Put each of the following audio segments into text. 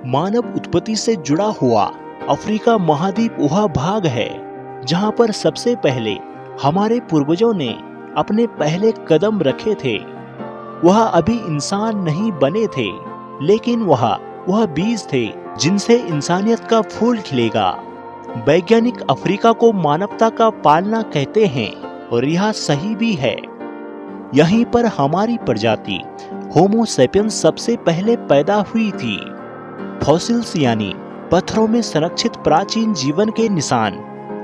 मानव उत्पत्ति से जुड़ा हुआ अफ्रीका महाद्वीप वह भाग है जहां पर सबसे पहले हमारे पूर्वजों ने अपने पहले कदम रखे थे। वह अभी इंसान नहीं बने थे, लेकिन वह बीज थे जिनसे इंसानियत का फूल खिलेगा। वैज्ञानिक अफ्रीका को मानवता का पालना कहते हैं और यह सही भी है। यहीं पर हमारी प्रजाति होमो सेपियंस सबसे पहले पैदा हुई थी। फॉसिल्स यानी पत्थरों में संरक्षित प्राचीन जीवन के निशान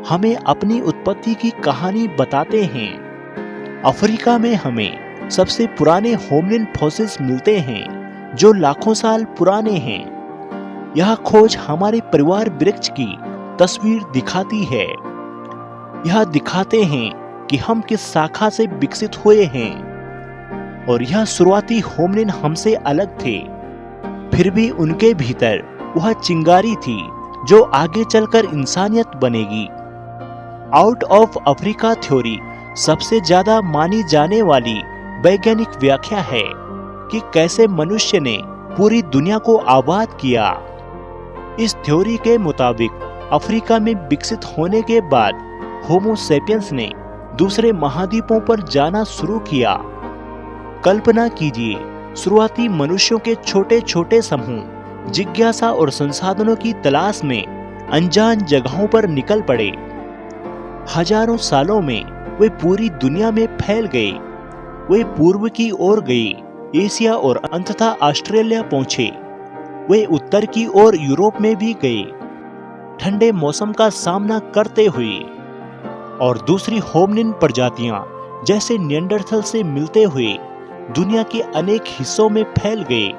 हमें अपनी उत्पत्ति की कहानी बताते हैं। अफ्रीका में हमें सबसे पुराने होमिनिन फॉसिल्स मिलते हैं जो लाखों साल पुराने हैं। यह खोज हमारे परिवार वृक्ष की तस्वीर दिखाती है। यह दिखाते हैं कि हम किस शाखा से विकसित हुए हैं और यह शुरुआती होमिनिन हमसे अलग थे। फिर भी उनके भीतर वह चिंगारी थी जो आगे चलकर इंसानियत बनेगी। आउट ऑफ अफ्रीका थ्योरी सबसे ज्यादा मानी जाने वाली वैज्ञानिक व्याख्या है कि कैसे मनुष्य ने पूरी दुनिया को आबाद किया। इस थ्योरी के मुताबिक अफ्रीका में विकसित होने के बाद होमो सेपियंस ने दूसरे महाद्वीपों पर जाना शुरू किया। कल्पना कीजिए, शुरुआती मनुष्यों के छोटे छोटे समूह जिज्ञासा और संसाधनों की तलाश में अनजान जगहों पर निकल पड़े। हजारों सालों में वे पूरी दुनिया में फैल गए। वे पूर्व की ओर गए, एशिया और अंततः ऑस्ट्रेलिया पहुंचे। वे उत्तर की ओर यूरोप में भी गए, ठंडे मौसम का सामना करते हुए। और दूसरी होमिनिन प्रजातियां जैसे निएंडरथल से मिलते हुए दुनिया के अनेक हिस्सों में फैल गए।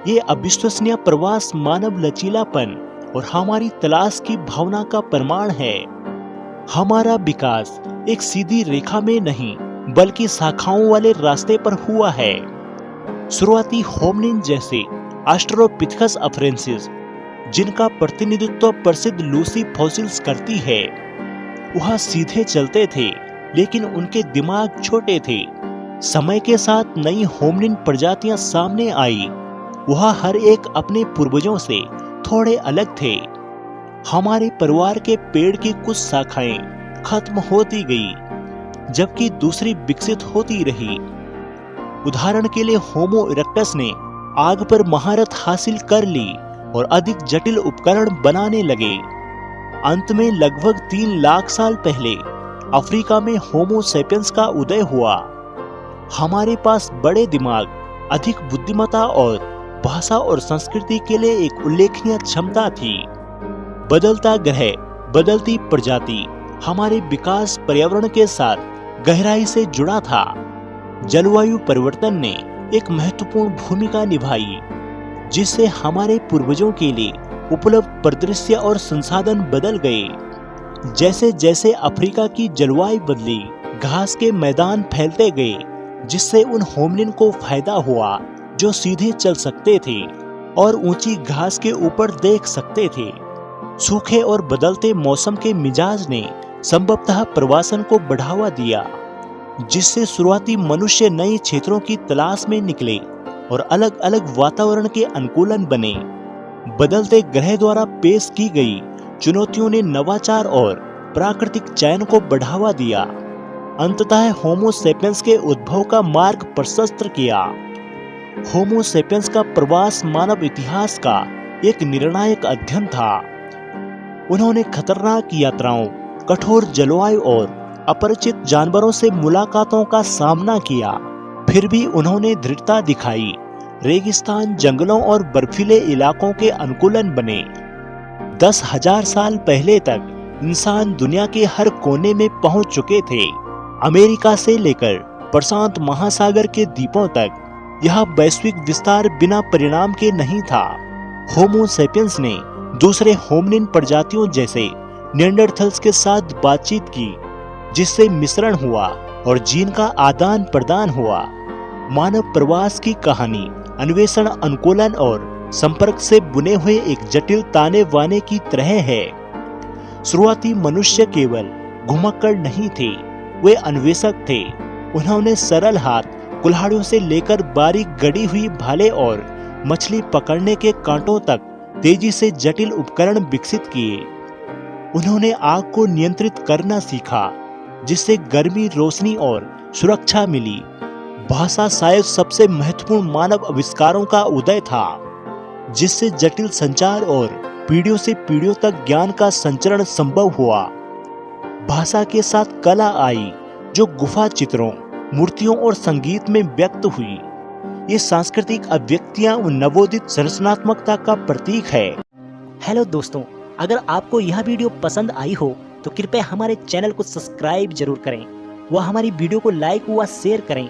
ये अविश्वसनीय प्रवास मानव लचीलापन और हमारी तलाश की भावना का प्रमाण है। हमारा विकास एक सीधी रेखा में नहीं बल्कि शाखाओं वाले रास्ते पर हुआ है। शुरुआती होमिनिन जैसे ऑस्ट्रोपिथेकस अफ्रेंसिस, जिनका प्रतिनिधित्व प्रसिद्ध लूसी फॉसिल्स करती है, वह सीधे चलते थे लेकिन उनके दिमाग छोटे थे। समय के साथ नई होमिनिन प्रजातियां सामने आई। वह हर एक अपने पूर्वजों से थोड़े अलग थे। हमारे परिवार के पेड़ की कुछ शाखाएं खत्म होती गई जबकि दूसरी विकसित होती रही। उदाहरण के लिए होमो इरेक्टस ने आग पर महारत हासिल कर ली और अधिक जटिल उपकरण बनाने लगे। अंत में लगभग 3 लाख साल पहले अफ्रीका में होमो सेपियंस का उदय हुआ। हमारे पास बड़े दिमाग, अधिक बुद्धिमत्ता और भाषा और संस्कृति के लिए एक उल्लेखनीय क्षमता थी। बदलता ग्रह, बदलती प्रजाति हमारे विकास पर्यावरण के साथ गहराई से जुड़ा था। जलवायु परिवर्तन ने एक महत्वपूर्ण भूमिका निभाई, जिससे हमारे पूर्वजों के लिए उपलब्ध परिदृश्य और संसाधन बदल गए। जैसे जैसे अफ्रीका की जलवायु बदली, घास के मैदान फैलते गए, जिससे उन होमिनिन को फायदा हुआ जो सीधे चल सकते थे और ऊंची घास के ऊपर देख सकते थे। सूखे और बदलते मौसम के मिजाज ने संभवतः प्रवासन को बढ़ावा दिया, जिससे शुरुआती मनुष्य नए क्षेत्रों की तलाश में निकले और अलग अलग वातावरण के अनुकूलन बने। बदलते ग्रह द्वारा पेश की गई चुनौतियों ने नवाचार और प्राकृतिक चयन को बढ़ावा दिया। अंततः होमो सेपियंस के उद्भव का मार्ग प्रशस्त किया। होमो सेपियंस का प्रवास मानव इतिहास का एक निर्णायक अध्ययन था। उन्होंने खतरनाक यात्राओं, कठोर जलवायु और अपरिचित जानवरों से मुलाकातों का सामना किया। फिर भी उन्होंने दृढ़ता दिखाई। रेगिस्तान, जंगलों और बर्फीले इलाकों के अनुकूलन बने। 10,000 साल पहले तक इंसान दुनिया के हर कोने में पहुंच चुके थे। अमेरिका से लेकर प्रशांत महासागर के द्वीपों तक यह वैश्विक विस्तार बिना परिणाम के नहीं था। होमो सेपियंस ने दूसरे होमिनिन प्रजातियों जैसे निएंडरथल्स के साथ बातचीत की, जिससे मिश्रण हुआ और जीन का आदान प्रदान हुआ। मानव प्रवास की कहानी अन्वेषण, अनुकूलन और संपर्क से बुने हुए एक जटिल ताने बाने की तरह है। शुरुआती मनुष्य केवल घुमक्कड़ नहीं थे, वे अन्वेषक थे। उन्होंने सरल हाथ, कुल्हाड़ियों से लेकर बारीक गड़ी हुई भाले और मछली पकड़ने के कांटों तक तेजी से जटिल उपकरण विकसित किए। उन्होंने आग को नियंत्रित करना सीखा, जिससे गर्मी, रोशनी और सुरक्षा मिली। भाषा शायद सबसे महत्वपूर्ण मानव आविष्कारों का उदय था, जिससे जटिल संचार और पीढ़ियों से पीढ़ियों तक ज्ञान का संचरण संभव हुआ। भाषा के साथ कला आई, जो गुफा चित्रों, मूर्तियों और संगीत में व्यक्त हुई। ये सांस्कृतिक अभिव्यक्तियां नवोदित रचनात्मकता का प्रतीक है। हेलो दोस्तों, अगर आपको यह वीडियो पसंद आई हो तो कृपया हमारे चैनल को सब्सक्राइब जरूर करें व हमारी वीडियो को लाइक व शेयर करें